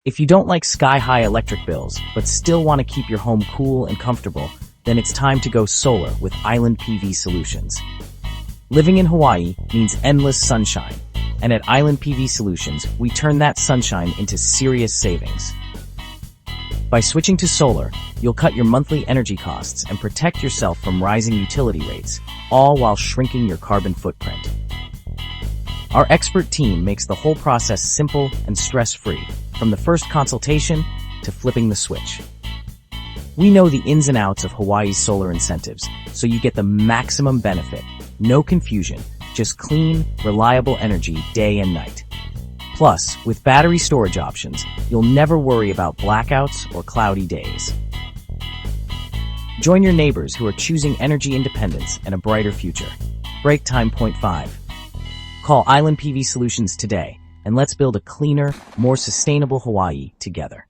If you don't like sky-high electric bills, but still want to keep your home cool and comfortable, then it's time to go solar with Island PV Solutions. Living in Hawaii means endless sunshine, and at Island PV Solutions, we turn that sunshine into serious savings. By switching to solar, you'll cut your monthly energy costs and protect yourself from rising utility rates, all while shrinking your carbon footprint. Our expert team makes the whole process simple and stress-free, from the first consultation to flipping the switch. We know the ins and outs of Hawaii's solar incentives, so you get the maximum benefit. No confusion, just clean, reliable energy day and night. Plus, with battery storage options, you'll never worry about blackouts or cloudy days. Join your neighbors who are choosing energy independence and a brighter future. Break time point 5. Call Island PV Solutions today, and let's build a cleaner, more sustainable Hawaii together.